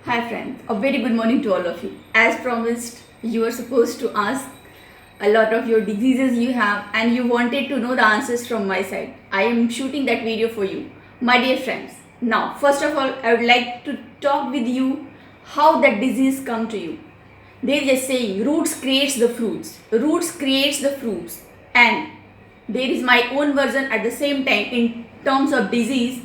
Hi friends, a very good morning to all of you. As promised, you were supposed to ask a lot of your diseases you have and you wanted to know the answers from my side. I am shooting that video for you. My dear friends, now first of all, I would like to talk with you how that disease come to you. They're just saying roots creates the fruits. Roots creates the fruits. And there is my own version at the same time in terms of disease.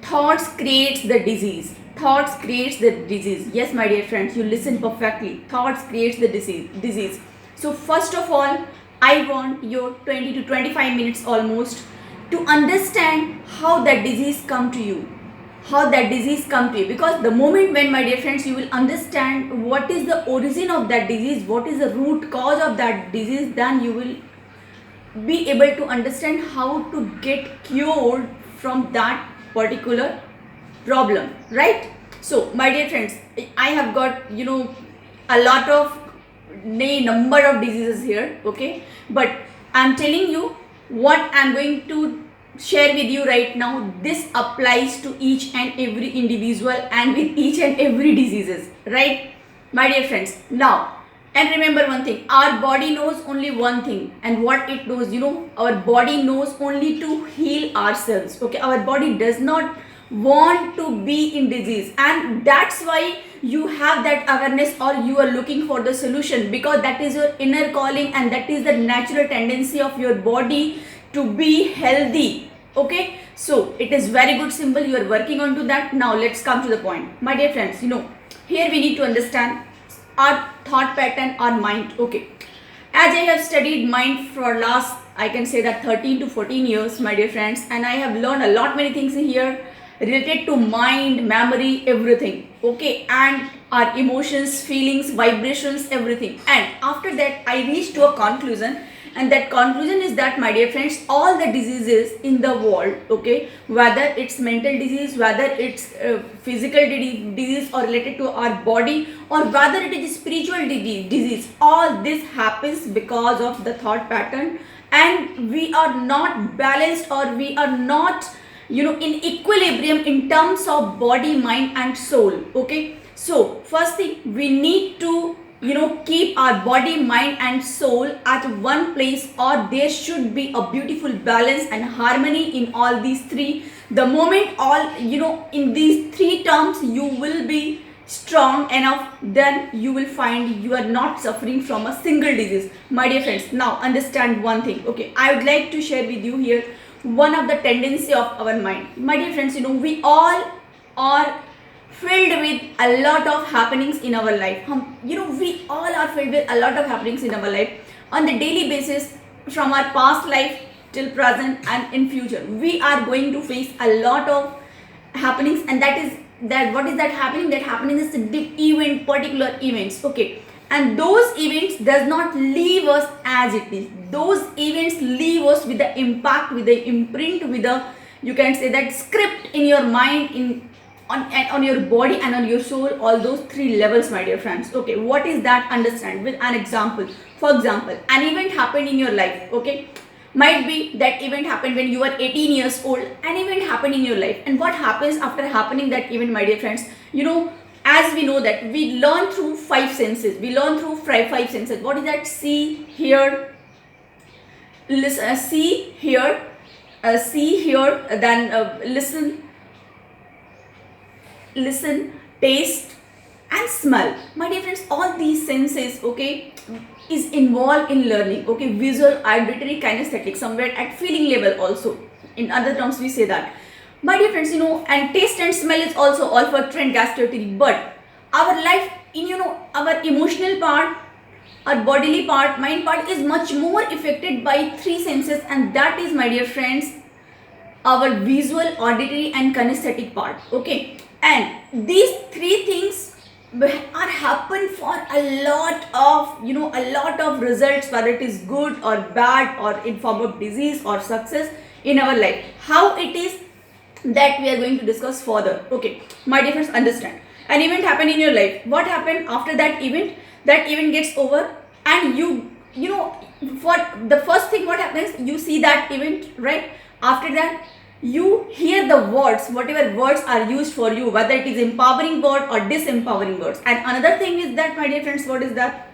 Thoughts creates the disease. Thoughts creates the disease. Yes, my dear friends, you listen perfectly. Thoughts creates the disease. So first of all, I want your 20 to 25 minutes almost to understand how that disease come to you. How that disease come to you. Because the moment when, my dear friends, you will understand what is the origin of that disease, what is the root cause of that disease, then you will be able to understand how to get cured from that particular problem, right? So my dear friends, I have got a lot of number of diseases here, okay, but I'm telling you what I'm going to share with you right now. This applies to each and every individual and with each and every diseases, right, my dear friends? Now, and remember one thing, our body knows only one thing, and what it knows, our body knows only to heal ourselves, okay? Our body does not want to be in disease, and that's why you have that awareness or you are looking for the solution, because that is your inner calling and that is the natural tendency of your body to be healthy, okay? So it is very good symbol, you are working on to that. Now let's come to the point, my dear friends. Here we need to understand our thought pattern, our mind, okay? As I have studied mind for last, I can say that 13 to 14 years, my dear friends, and I have learned a lot many things here related to mind, memory, everything, okay, and our emotions, feelings, vibrations, everything. And after that I reached to a conclusion, and that conclusion is that, my dear friends, all the diseases in the world, okay, whether it's mental disease, whether it's physical disease or related to our body, or whether it is spiritual disease, all this happens because of the thought pattern, and we are not balanced, or we are not in equilibrium in terms of body, mind and soul, okay? So first thing, we need to keep our body, mind and soul at one place, or there should be a beautiful balance and harmony in all these three. The moment all in these three terms you will be strong enough, then you will find you are not suffering from a single disease, my dear friends. Now understand one thing, okay? I would like to share with you here one of the tendency of our mind, my dear friends. We all are filled with a lot of happenings in our life. We all are filled with a lot of happenings in our life on the daily basis, from our past life till present and in future. We are going to face a lot of happenings, and that is that what is that happening? That happening is the particular events, okay? And those events does not leave us as it is. Those events leave us with the impact, with the imprint, with the, you can say that, script in your mind, on your body and on your soul, all those three levels, my dear friends, okay? What is that? Understand with an example. For example, an event happened in your life, okay? Might be that event happened when you were 18 years old. An event happened in your life, and what happens after happening that event, my dear friends? As we know that we learn through five senses. We learn through five senses. What is that? See, hear, listen, see, hear, then listen, taste and smell, my dear friends. All these senses, okay, is involved in learning, okay? Visual, auditory, kinesthetic, somewhere at feeling level also, in other terms we say that, my dear friends. And taste and smell is also olfactory and gustatory. But our life, in our emotional part, our bodily part, mind part, is much more affected by three senses, and that is, my dear friends, our visual, auditory and kinesthetic part, okay? And these three things are happen for a lot of results, whether it is good or bad, or in form of disease or success in our life. How it is, that we are going to discuss further, okay? My dear friends, understand, an event happened in your life. What happened after that event? That event gets over, and for the first thing, what happens? You see that event, right? After that, you hear the words, whatever words are used for you, whether it is empowering word or disempowering words. And another thing is that, my dear friends, what is that?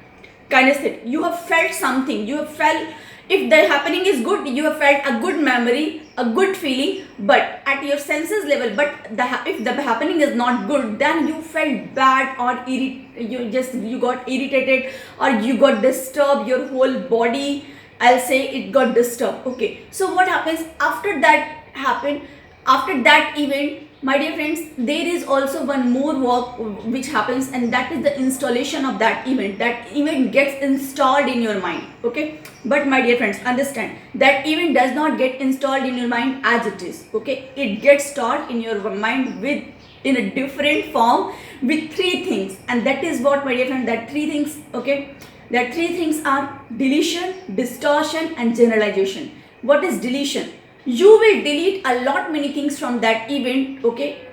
Kinesthetic. You have felt something. You have felt, if the happening is good, you have felt a good memory, a good feeling, but at your senses level. But if the happening is not good, then you felt bad, or you got irritated, or you got disturbed. Your whole body, I'll say, it got disturbed. Okay. So what happens after that happened? After that event, my dear friends, there is also one more work which happens, and that is the installation of that event. That event gets installed in your mind. Okay. But my dear friends, understand, that event does not get installed in your mind as it is. Okay. It gets stored in your mind in a different form with three things. And that is what, my dear friend, that three things. Okay. That three things are deletion, distortion, and generalization. What is deletion? You will delete a lot many things from that event. Okay.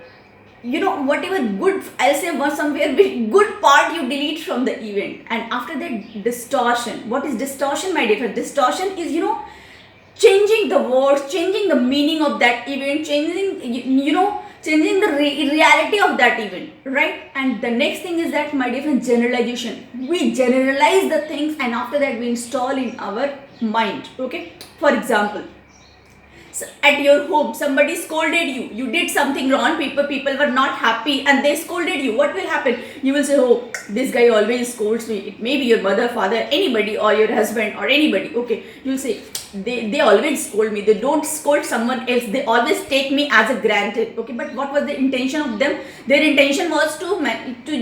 Whatever good, I'll say, somewhere good part you delete from the event. And after that, distortion. What is distortion, my dear friend? Distortion is, changing the words, changing the meaning of that event, changing the reality of that event, right? And the next thing is that, my dear friend, generalization. We generalize the things, and after that we install in our mind. Okay. For example, at your home, somebody scolded you. You did something wrong. People were not happy, and they scolded you. What will happen? You will say, "Oh, this guy always scolds me." It may be your mother, father, anybody, or your husband, or anybody. Okay, you'll say, they always scold me. They don't scold someone else. They always take me as a granted. Okay, but what was the intention of them? Their intention was to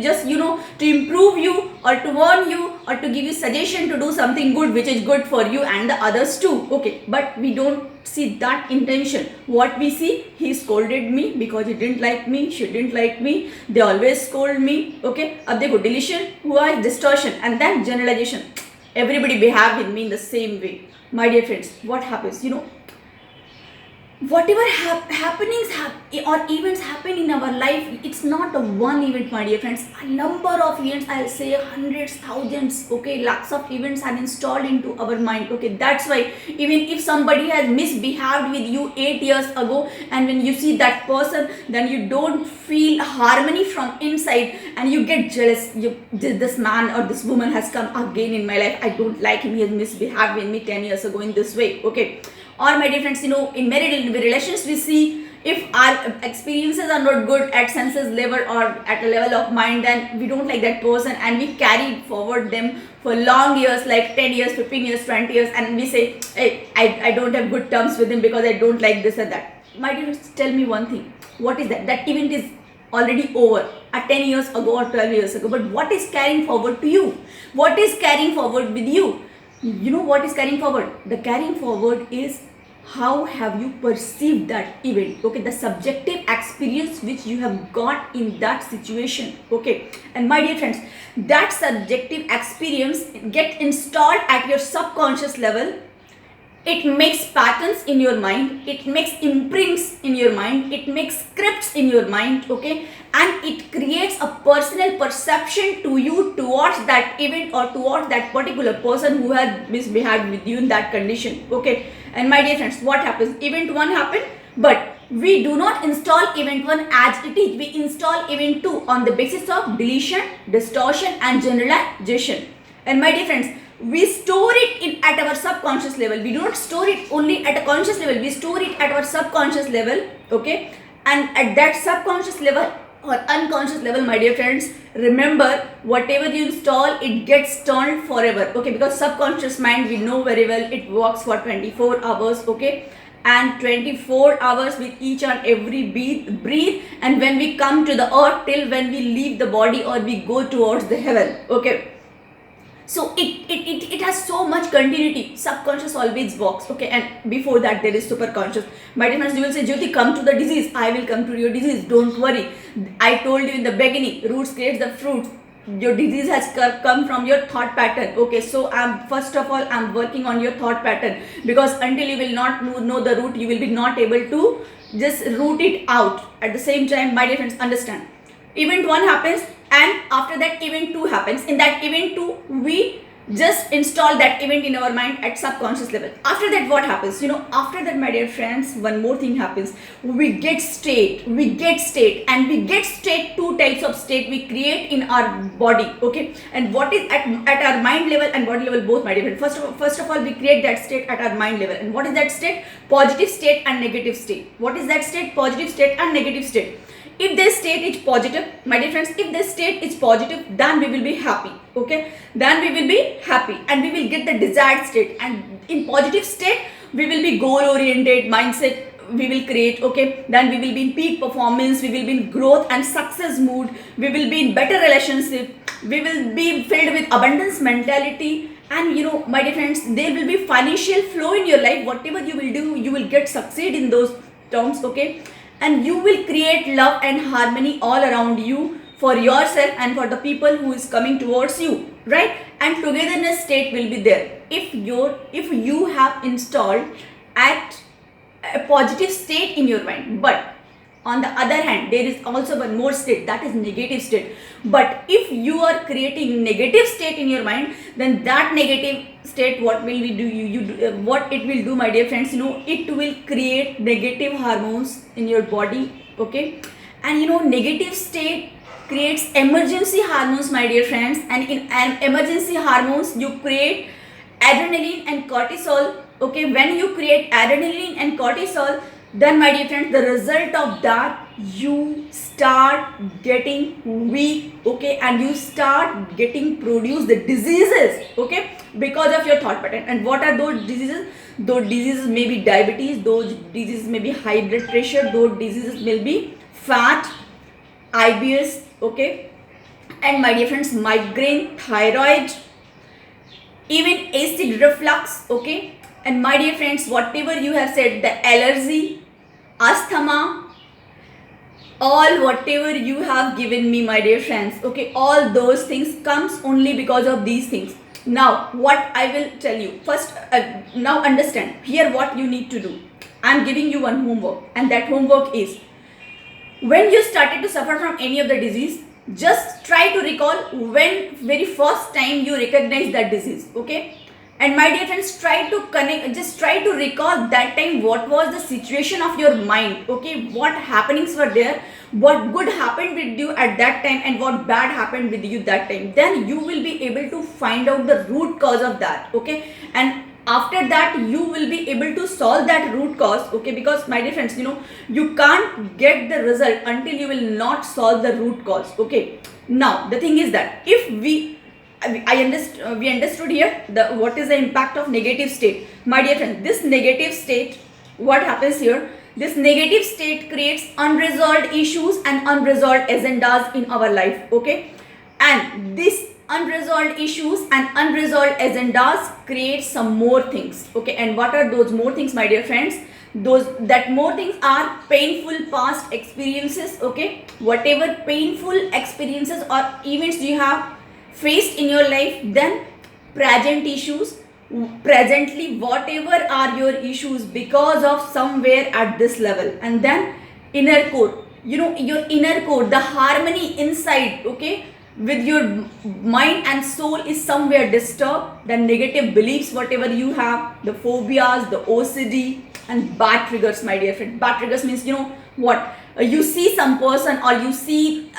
just to improve you, or to warn you, or to give you suggestion to do something good, which is good for you and the others too. Okay, but we don't see that intention. What we see, he scolded me because he didn't like me, she didn't like me, they always scold me. Okay, ab dekho, deletion hua, distortion, and then generalization. Everybody behave with me in the same way. My dear friends, what happens? Whatever happenings or events happen in our life, it's not a one event, my dear friends. A number of events, I'll say hundreds, thousands, okay, lakhs of events are installed into our mind. Okay, that's why even if somebody has misbehaved with you 8 years ago, and when you see that person, then you don't feel harmony from inside, and you get jealous. This man or this woman has come again in my life. I don't like him. He has misbehaved with me 10 years ago in this way. Okay. Or, my dear friends, in married relations, we see if our experiences are not good at senses level or at a level of mind, then we don't like that person, and we carry forward them for long years, like 10 years, 15 years, 20 years, and we say, hey, I don't have good terms with him because I don't like this and that. My dear friends, tell me one thing. What is that? That event is already over at 10 years ago or 12 years ago. But what is carrying forward to you? What is carrying forward with you? What is carrying forward? The carrying forward is how have you perceived that event. Okay, the subjective experience which you have got in that situation. Okay, and my dear friends, that subjective experience get installed at your subconscious level. It makes patterns in your mind, it makes imprints in your mind, it makes scripts in your mind. Okay, and it creates a personal perception to you towards that event or towards that particular person who had misbehaved with you in that condition. Okay, and my dear friends, what happens? Event 1 happened, but we do not install event 1 as it is. We install event 2 on the basis of deletion, distortion, and generalization. And my dear friends, we store it at our subconscious level. We do not store it only at a conscious level. We store it at our subconscious level. Okay, and at that subconscious level or unconscious level, my dear friends, remember, whatever you install, it gets stored forever. Okay, because subconscious mind, we know very well, it works for 24 hours. Okay, and 24 hours with each and every breathe, and when we come to the earth till when we leave the body or we go towards the heaven. Okay, so it has so much continuity. Subconscious always works. Okay, and before that there is superconscious. My dear friends, you will say, Jyoti, come to the disease. I will come to your disease. Don't worry. I told you in the beginning, roots creates the fruits. Your disease has come from your thought pattern. Okay, so first of all, I'm working on your thought pattern, because until you will not know the root, you will be not able to just root it out. At the same time, my dear friends, understand, event 1 happens, and after that event 2 happens. In that event 2, we just install that event in our mind at subconscious level. After that, what happens? After that, my dear friends, one more thing happens. We get state, and we get state, two types of state we create in our body. Okay, and what is at our mind level and body level, both, my dear friends. First of all, we create that state at our mind level. And what is that state? Positive state and negative state. What is that state? Positive state and negative state. If this state is positive, my dear friends, if this state is positive, then we will be happy. Okay, then we will be happy and we will get the desired state. And in positive state, we will be goal oriented mindset we will create. Okay, then we will be in peak performance, we will be in growth and success mood, we will be in better relationship, we will be filled with abundance mentality. And my dear friends, there will be financial flow in your life. Whatever you will do, you will get succeed in those terms. Okay, and you will create love and harmony all around you, for yourself and for the people who is coming towards you, right? And togetherness state will be there if you have installed at a positive state in your mind. But on the other hand, there is also one more state, that is negative state. But if you are creating negative state in your mind, then that negative state, what will we do? What it will do, my dear friends? It will create negative hormones in your body. Okay, and negative state creates emergency hormones, my dear friends. And in emergency hormones, you create adrenaline and cortisol. Okay, when you create adrenaline and cortisol, then, my dear friends, the result of that, you start getting weak. Okay, and you start getting produced the diseases. Okay, because of your thought pattern. And what are those diseases? Those diseases may be diabetes, those diseases may be high blood pressure, those diseases may be fat, IBS. Okay, and my dear friends, migraine, thyroid, even acid reflux. Okay, and my dear friends, whatever you have said, the allergy, asthma, all whatever you have given me, my dear friends, okay, all those things comes only because of these things. Now, what I will tell you first, now understand here what you need to do. I am giving you one homework, and that homework is, when you started to suffer from any of the disease, just try to recall when very first time you recognize that disease. Okay, and my dear friends, try to connect, just try to recall that time what was the situation of your mind. Okay, what happenings were there, what good happened with you at that time, and what bad happened with you that time. Then you will be able to find out the root cause of that. Okay, and after that you will be able to solve that root cause. Okay, because my dear friends, you can't get the result until you will not solve the root cause. Okay, now the thing is that if we understood here what is the impact of negative state. My dear friends, this negative state, what happens here, this negative state creates unresolved issues and unresolved agendas in our life. Okay, and this unresolved issues and unresolved agendas create some more things. Okay, and what are those more things, my dear friends? That more things are painful past experiences. Okay, whatever painful experiences or events you have faced in your life, then present issues, presently whatever are your issues because of somewhere at this level. And then inner core, your inner core, the harmony inside, okay, with your mind and soul is somewhere disturbed. The negative beliefs, whatever you have, the phobias, the OCD, and bad triggers, my dear friend. Bad triggers means, what, you see some person or you see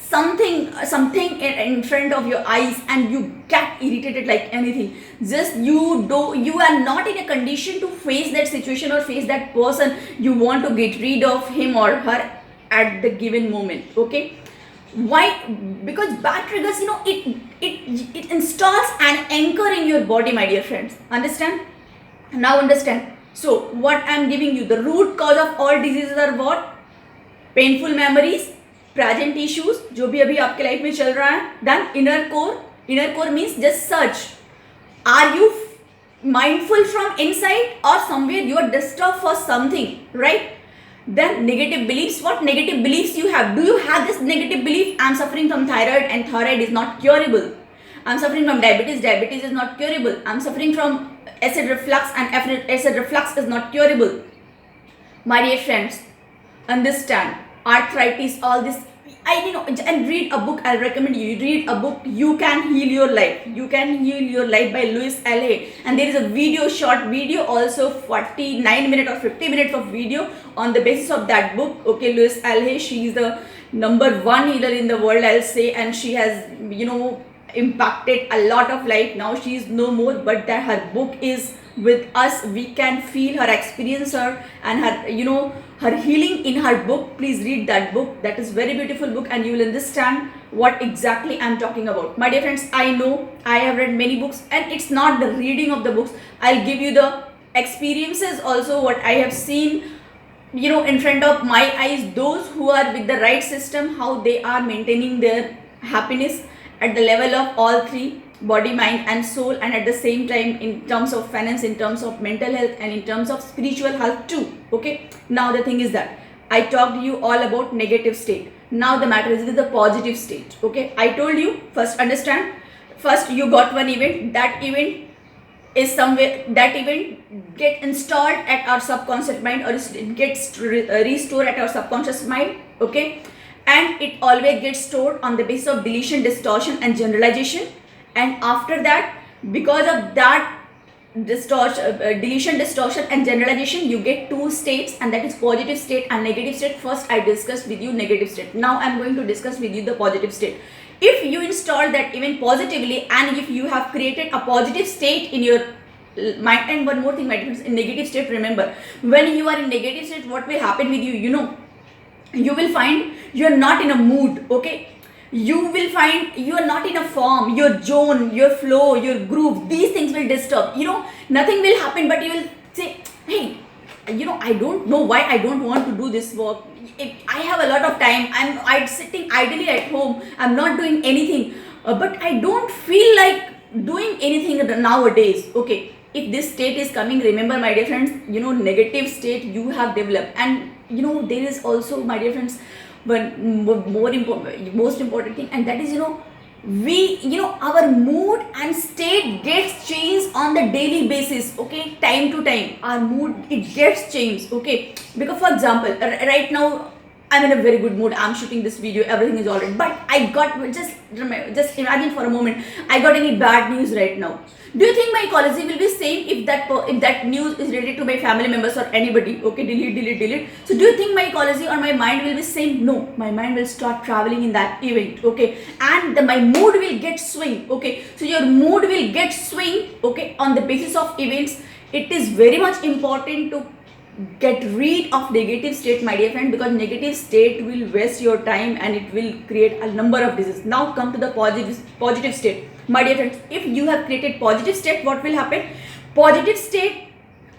something in front of your eyes and you get irritated like anything. Just you are not in a condition to face that situation or face that person. You want to get rid of him or her at the given moment. Okay, why? Because bad triggers, it installs an anchor in your body, my dear friends. Understand? Now understand. So what I am giving you, the root cause of all diseases are what? Painful memories, present issues, जो भी अभी आपके life में चल रहा है. Then inner core means just search. Are you mindful from inside or somewhere you are disturbed for something, right? Then negative beliefs. What negative beliefs you have? Do you have this negative belief? I am suffering from thyroid and thyroid is not curable. I am suffering from diabetes. Diabetes is not curable. I am suffering from acid reflux and acid reflux is not curable. My dear friends, understand, arthritis, all this, and read a book. I'll recommend you read a book, You Can Heal Your Life. You Can Heal Your Life by Louis L.A. And there is a short video also, 49 minutes or 50 minutes of video on the basis of that book. Okay, Louis L.A., she is the number one healer in the world, I'll say, and she has, impacted a lot of life. Now she is no more, but that her book is with us. We can feel her, experience her, and her, her healing in her book. Please read that book. That is very beautiful book, and you will understand what exactly I'm talking about. My dear friends, I know I have read many books, and it's not the reading of the books. I'll give you the experiences also, what I have seen, in front of my eyes. Those who are with the right system, how they are maintaining their happiness at the level of all three: body, mind and soul, and at the same time in terms of finance, in terms of mental health, and in terms of spiritual health too. Okay, now the thing is that I talked to you all about negative state. Now the matter is with the positive state. Okay, I told you, first understand, first you got one event. That event is somewhere, that event get installed at our subconscious mind, or it gets restored at our subconscious mind. Okay, and it always gets stored on the basis of deletion, distortion and generalization. And after that, because of that deletion, distortion and generalization, you get two states, and that is positive state and negative state. First I discussed with you negative state. Now I'm going to discuss with you the positive state. If you install that event positively, and if you have created a positive state in your mind. And one more thing, my friends, in negative state, remember, when you are in negative state, what will happen with you? You will find you are not in a mood. Okay, you will find you are not in a form, your zone, your flow, your groove. These things will disturb. Nothing will happen, but you will say, hey, I don't know why I don't want to do this work. I have a lot of time. I'm sitting idly at home. I'm not doing anything, but I don't feel like doing anything nowadays. Okay, if this state is coming, remember, my dear friends, negative state you have developed. And there is also, my dear friends, one most important thing, and that is, our mood and state gets changed on the daily basis. Okay, time to time our mood, it gets changed. Okay, because for example, right now I'm in a very good mood. I'm shooting this video, everything is alright, but I got, just imagine for a moment, I got any bad news right now. Do you think my ecology will be same if that news is related to my family members or anybody? Okay, delete. So do you think my ecology or my mind will be same? No, my mind will start traveling in that event. Okay, and my mood will get swing. Okay, so your mood will get swing. Okay, on the basis of events. It is very much important to get rid of negative state, my dear friend, because negative state will waste your time and it will create a number of diseases. Now come to the positive state, my dear friends. If you have created positive state, what will happen? Positive state,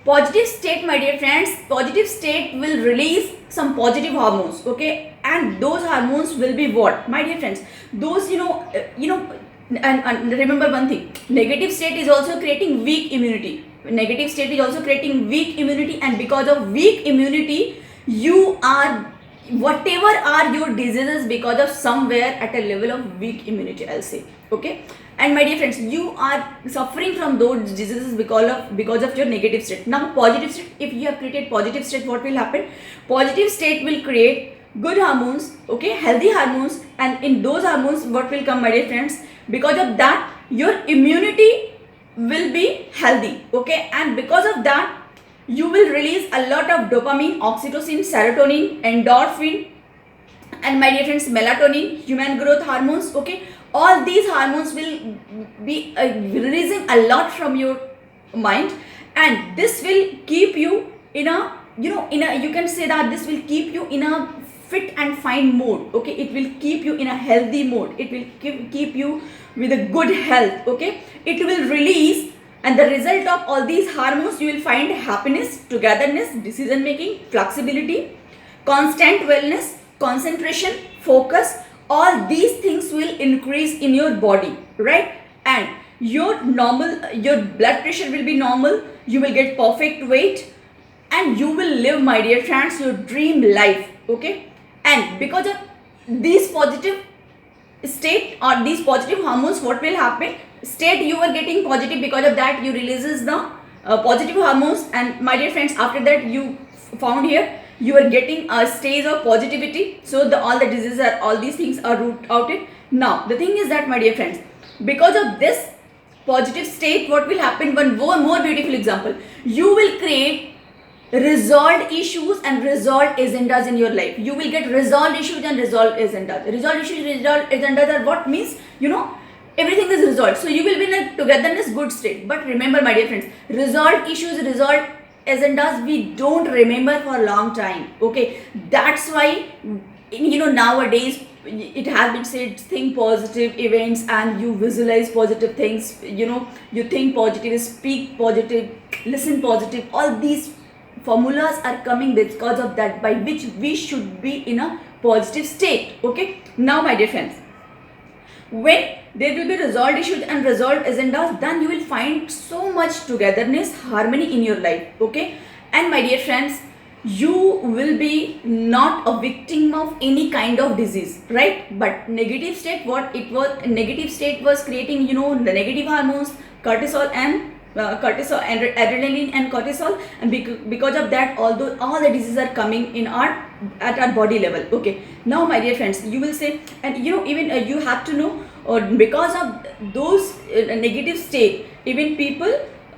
my dear friends, positive state will release some positive hormones. Okay, and those hormones will be what, my dear friends? Those, and remember one thing, negative state is also creating weak immunity. Negative state is also creating weak immunity, and because of weak immunity, you are, whatever are your diseases, because of somewhere at a level of weak immunity, I'll say. Okay, and my dear friends, you are suffering from those diseases because of your negative state. Now positive state, if you have created positive state, what will happen? Positive state will create good hormones. Okay, healthy hormones, and in those hormones, what will come, my dear friends? Because of that, your immunity will be healthy. Okay, and because of that, you will release a lot of dopamine, oxytocin, serotonin, endorphin, and my dear friends, melatonin, human growth hormones. Okay, all these hormones will be releasing a lot from your mind, and this will keep you in a, you can say that this will keep you in a fit and fine mode. Okay, it will keep you in a healthy mode. It will keep you with a good health. Okay, it will release, and the result of all these hormones, you will find happiness, togetherness, decision making, flexibility, constant wellness, concentration, focus. All these things will increase in your body, right? And your blood pressure will be normal. You will get perfect weight, and you will live, my dear friends, your dream life. Okay, and because of these positive state or these positive hormones, what will happen? State you are getting positive, because of that you releases the positive hormones, and my dear friends, after that you found here you are getting a stage of positivity, so all the diseases are, all these things are root outed. Now the thing is that, my dear friends, because of this positive state, what will happen? One more beautiful example: you will create resolved issues and resolved agendas in your life. You will get resolved issues and resolved agendas. Resolved issues, resolved agendas are what means, everything is resolved, so you will be in a togetherness good state. But remember, my dear friends, resolved issues, resolved agendas, we don't remember for a long time. Okay, that's why nowadays it has been said, think positive events and you visualize positive things. You think positive, speak positive, listen positive. All these formulas are coming because of that, by which we should be in a positive state. Okay, now my dear friends, when there will be resolved issues and resolved agendas, then you will find so much togetherness, harmony in your life. Okay, and my dear friends, you will be not a victim of any kind of disease, right? But negative state, what it was, negative state was creating, the negative hormones, cortisol and adrenaline and cortisol, and because of that, although all the diseases are coming in at our body level. Okay, now my dear friends, you will say, and even you have to know, because of those negative state, even people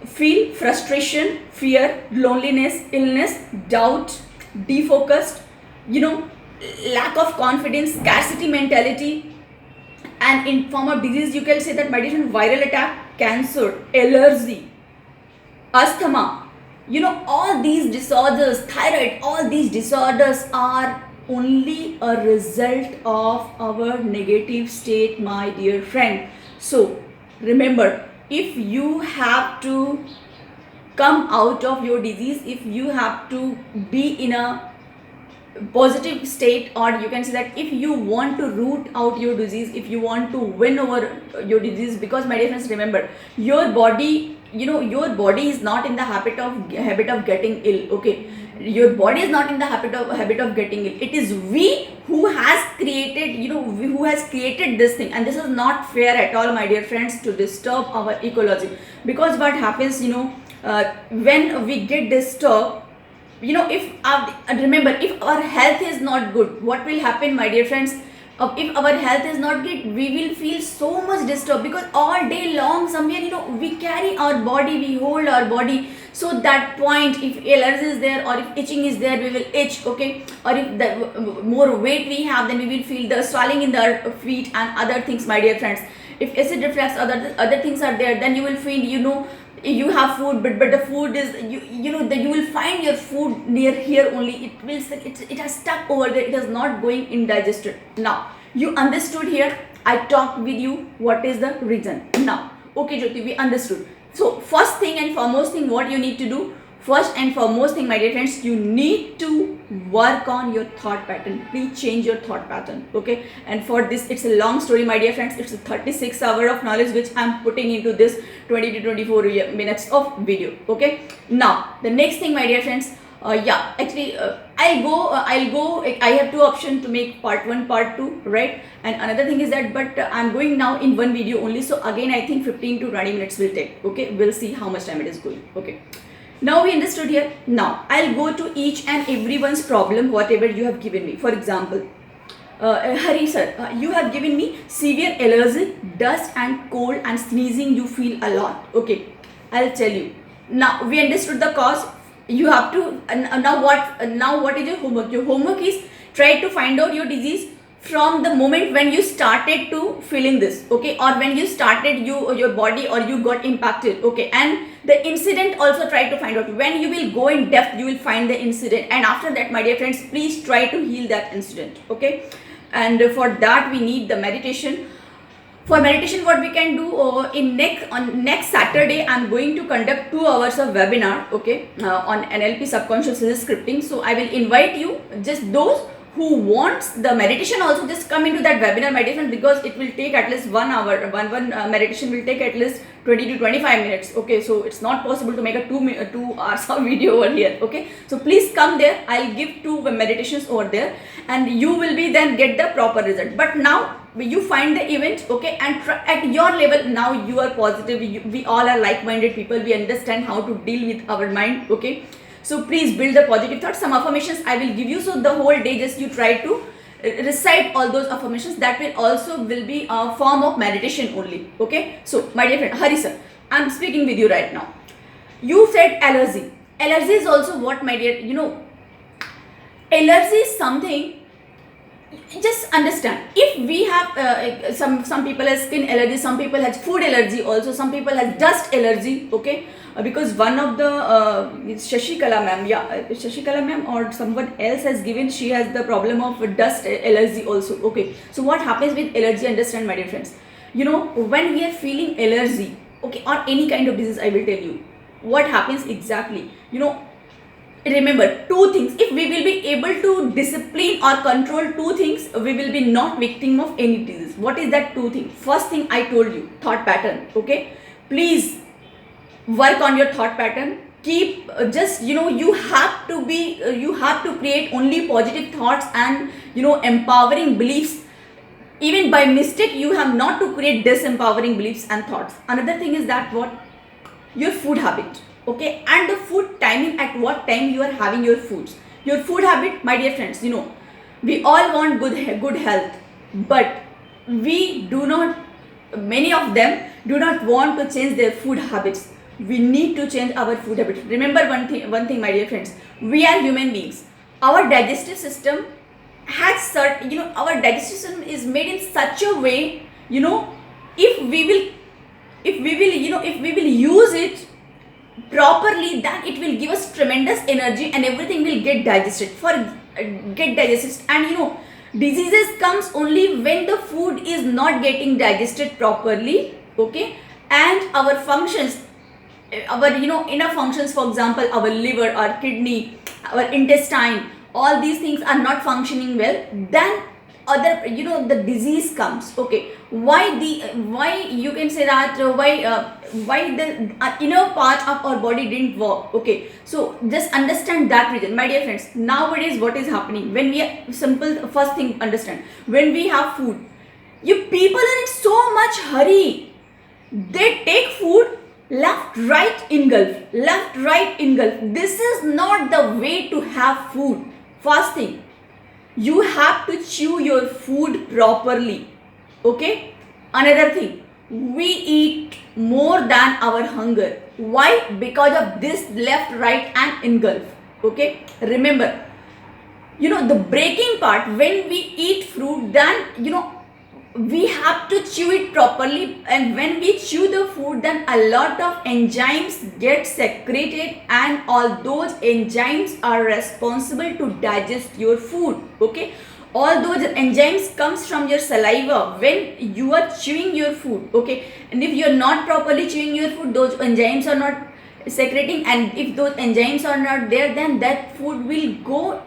feel frustration, fear, loneliness, illness, doubt, defocused, lack of confidence, scarcity mentality. And in form of disease, you can say that, my dear friend, viral attack, cancer, allergy, asthma, all these disorders, thyroid, all these disorders are only a result of our negative state, my dear friend. So remember, if you have to come out of your disease, if you have to be in a positive state, or you can say that if you want to root out your disease, if you want to win over your disease, because my dear friends, remember, your body, your body is not in the habit of getting ill. Okay, your body is not in the habit of getting ill. It is we who has created, who has created this thing, and this is not fair at all, my dear friends, to disturb our ecology. Because what happens, when we get disturbed, remember, if our health is not good, what will happen, my dear friends? If our health is not good, we will feel so much disturbed, because all day long somewhere, we carry our body, we hold our body. So that point, if allergy is there or if itching is there, we will itch. Okay, or if the more weight we have, then we will feel the swelling in the feet and other things, my dear friends. If acid reflux, other things are there, then you will feel, you have food, but the food is, you will find your food near here only. It has stuck over there, it is not going indigested. Now you understood here, I talked with you what is the reason. Now, okay Jyoti, we understood. So first thing and foremost thing, what you need to do, first and foremost thing, my dear friends, you need to work on your thought pattern. Please change your thought pattern. Okay, and for this, it's a long story, my dear friends. It's a 36 hour of knowledge which I'm putting into this 20 to 24 minutes of video. Okay, now the next thing, my dear friends, actually I'll go, I have two options to make part 1, part 2, right? And another thing is that, but I'm going now in one video only, so again I think 15 to 20 minutes will take. Okay, we'll see how much time it is going. Okay, now we understood here. Now I'll go to each and everyone's problem, whatever you have given me. For example, Hari sir, you have given me severe allergy, dust and cold and sneezing you feel a lot. Okay, I'll tell you. Now we understood the cause. You have to, now what is your homework? Your homework is try to find out your disease from the moment when you started to feeling this. Okay, or when you started, your body, or you got impacted. Okay, and the incident also try to find out. When you will go in depth, you will find the incident, and after that, my dear friends, please try to heal that incident. Okay, and for that we need the meditation. For meditation, what we can do, on next Saturday, I'm going to conduct 2 hours of webinar, okay, on NLP subconscious scripting. So I will invite you, just those who wants the meditation also, just come into that webinar, my dear friend, because it will take at least 1 hour. One meditation will take at least 20 to 25 minutes. Okay, so it's not possible to make a 2 hours of video over here. Okay, so please come there. I'll give 2 meditations over there, and you will be then get the proper result. But now you find the event, okay, and at your level, now you are positive. We all are like-minded people. We understand how to deal with our mind. Okay, So please build the positive thoughts. Some affirmations I will give you, so the whole day just you try to recite all those affirmations. That will be a form of meditation only. Okay, so my dear friend Hari sir, I'm speaking with you right now. You said allergy. Allergy is also what, my dear, allergy is something. Just understand, if we have some people has skin allergy, some people has food allergy, also some people has dust allergy. Okay, because one of the Shashikala ma'am or someone else has given, she has the problem of dust allergy also. Okay, so what happens with allergy, understand my dear friends, when we are feeling allergy, okay, or any kind of disease, I will tell you what happens exactly. Remember two things. If we will be able to discipline or control two things, we will be not victim of any disease. What is that two things? First thing I told you, thought pattern. Okay, please work on your thought pattern. Keep you have to create only positive thoughts and empowering beliefs. Even by mistake, you have not to create disempowering beliefs and thoughts. Another thing is that what your food habit. Okay, and the food timing, at what time you are having your foods. Your food habit, my dear friends, we all want good health, but we do not, many of them do not want to change their food habits. We need to change our food habits. Remember one thing, my dear friends, we are human beings. Our digestive system has certain, our digestive system is made in such a way, if we will use it properly, then it will give us tremendous energy and everything will get digested and diseases comes only when the food is not getting digested properly. Okay, and our functions, our inner functions, for example our liver, our kidney, our intestine, all these things are not functioning well, then other the disease comes. Okay, why you can say that why the inner part of our body didn't work. Okay, so just understand that reason, my dear friends. Nowadays what is happening, when we are simple, first thing understand, when we have food, you people are in so much hurry, they take food left right engulf, left right engulf. This is not the way to have food. First thing, you have to chew your food properly. Okay, another thing, we eat more than our hunger. Why? Because of this left right and engulf. Okay, remember, the breaking part, when we eat fruit, then we have to chew it properly, and when we chew the food, then a lot of enzymes get secreted, and all those enzymes are responsible to digest your food. Okay, all those enzymes comes from your saliva when you are chewing your food. Okay, and if you are not properly chewing your food, those enzymes are not secreting, and if those enzymes are not there, then that food will go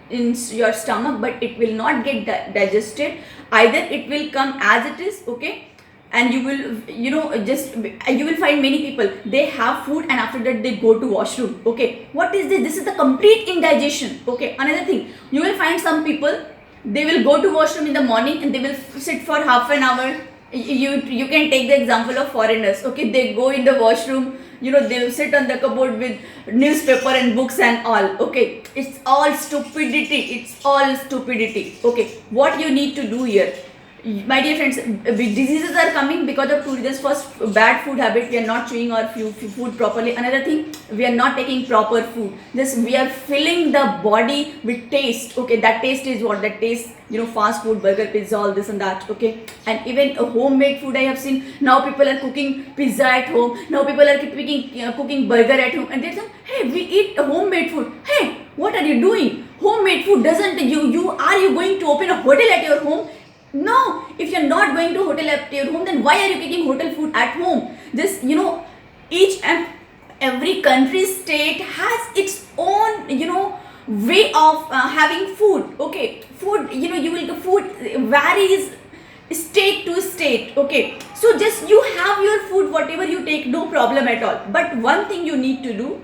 in your stomach, but it will not get digested. Either it will come as it is. Okay, and you will you will find many people, they have food and after that they go to washroom. Okay, what is this? This is the complete indigestion. Okay, another thing, you will find some people, they will go to washroom in the morning and they will sit for half an hour. You can take the example of foreigners. Okay, they go in the washroom, they will sit on the cupboard with newspaper and books and all. Okay, it's all stupidity. Okay, what you need to do here, my dear friends, diseases are coming because of two reasons. First, bad food habit, we are not chewing our food properly. Another thing, we are not taking proper food. We are filling the body with taste. Okay, that taste is what? That taste, fast food, burger, pizza, all this and that. Okay, and even homemade food I have seen. Now people are cooking pizza at home. Now people are cooking burger at home, and they say, hey, we eat homemade food. Hey, what are you doing? Homemade food doesn't, are you going to open a hotel at your home? No, if you're not going to hotel at your home, then why are you taking hotel food at home? This, each and every country, state has its own, way of having food. Okay, food, food varies state to state. Okay, so just you have your food, whatever you take, no problem at all. But one thing you need to do,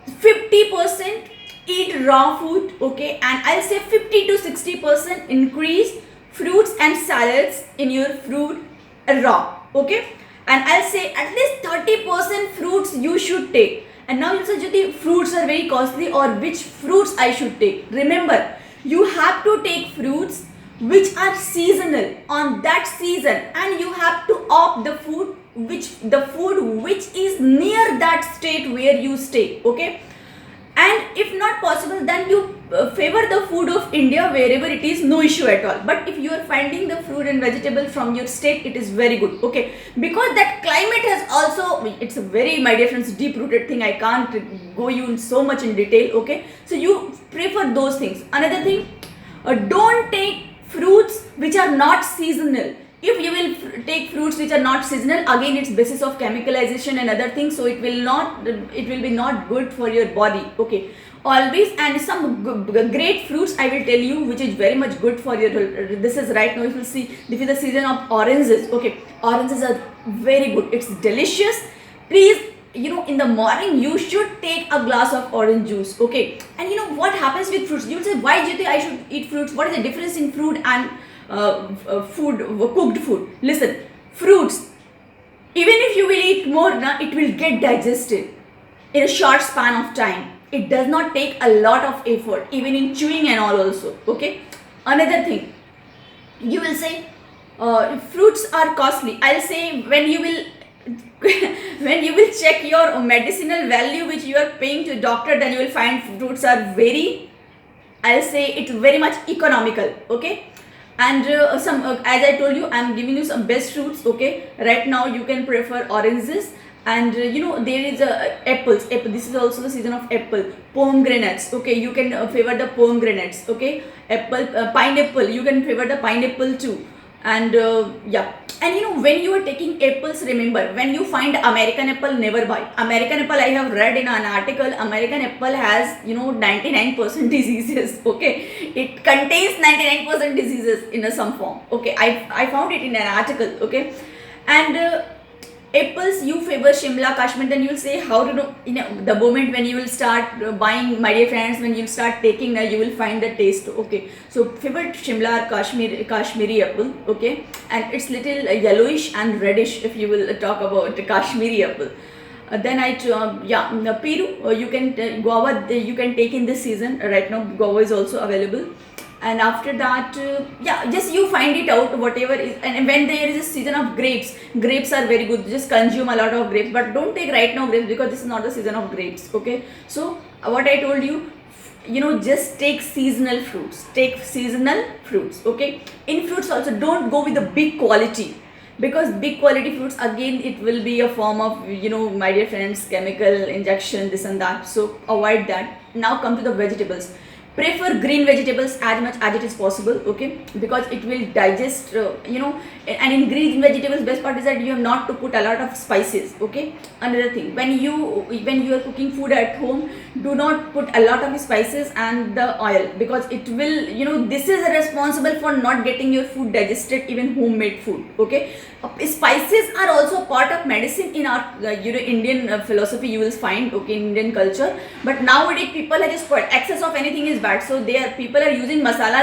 50% eat raw food. Okay, and I'll say 50 to 60% increase fruits and salads in your food raw. Okay, and I'll say at least 30% fruits you should take, And now you say, Jyoti, fruits are very costly, or which fruits I should take. Remember, you have to take fruits which are seasonal on that season, and you have to opt the food which is near that state where you stay. Okay, and if not possible, then you favor the food of India wherever it is, no issue at all. But if you are finding the fruit and vegetable from your state, it is very good. Okay, because that climate has also, it's a very, my dear friends, deep rooted thing. I can't go you in so much in detail. Okay, so you prefer those things. Another thing, don't take fruits which are not seasonal. If you will take fruits which are not seasonal, again it's basis of chemicalization and other things, so it will be not good for your body. Okay, always. And some great fruits I will tell you which is very much good for your, this is right now, you will see, this is the season of oranges. Okay, oranges are very good, it's delicious. Please, in the morning you should take a glass of orange juice. Okay, and what happens with fruits, you will say, why Jyoti I should eat fruits? What is the difference in fruit and cooked food? Listen, fruits, even if you will eat more, it will get digested in a short span of time. It does not take a lot of effort, even in chewing and all also. Okay, another thing, you will say fruits are costly. I'll say, when you will when you will check your medicinal value which you are paying to doctor, then you will find fruits are very, I'll say, it's very much economical. Okay, and some as I told you, I'm giving you some best fruits. Okay, right now you can prefer oranges, and there is apples. This is also the season of apple. Pomegranates. Okay, you can favor the pomegranates. Okay, apple, pineapple, you can favor the pineapple too. And yeah, and when you are taking apples, remember, when you find American apple, never buy American apple. I have read in an article, American apple has 99% diseases. Okay, it contains 99% diseases in some form. Okay, I found it in an article. Okay, and apples, you favor Shimla, Kashmir. Then you will say, how to know? The moment when you will start buying, my dear friends, when you start taking, you will find the taste. Okay, so favor Shimla or Kashmiri apple. Okay, and it's little yellowish and reddish if you will talk about the Kashmiri apple. Then Peru, you can guava, you can take in this season. Right now guava is also available. And after that, just you find it out, whatever is. And when there is a season of grapes are very good. Just consume a lot of grapes, but don't take right now grapes, because this is not the season of grapes. Okay, so what I told you, just take seasonal fruits. Okay, in fruits also, don't go with the big quality, because big quality fruits, again, it will be a form of, my dear friends, chemical injection, this and that. So avoid that. Now come to the vegetables. Prefer green vegetables as much as it is possible. Okay, because it will digest, and in green vegetables, best part is that you have not to put a lot of spices. Okay, another thing, when you are cooking food at home, do not put a lot of spices and the oil, because it will, this is responsible for not getting your food digested, even homemade food. Okay, spices are also part of medicine in our Indian philosophy, you will find. Okay, in Indian culture. But nowadays people are just, excess of anything is bad, so people are using masala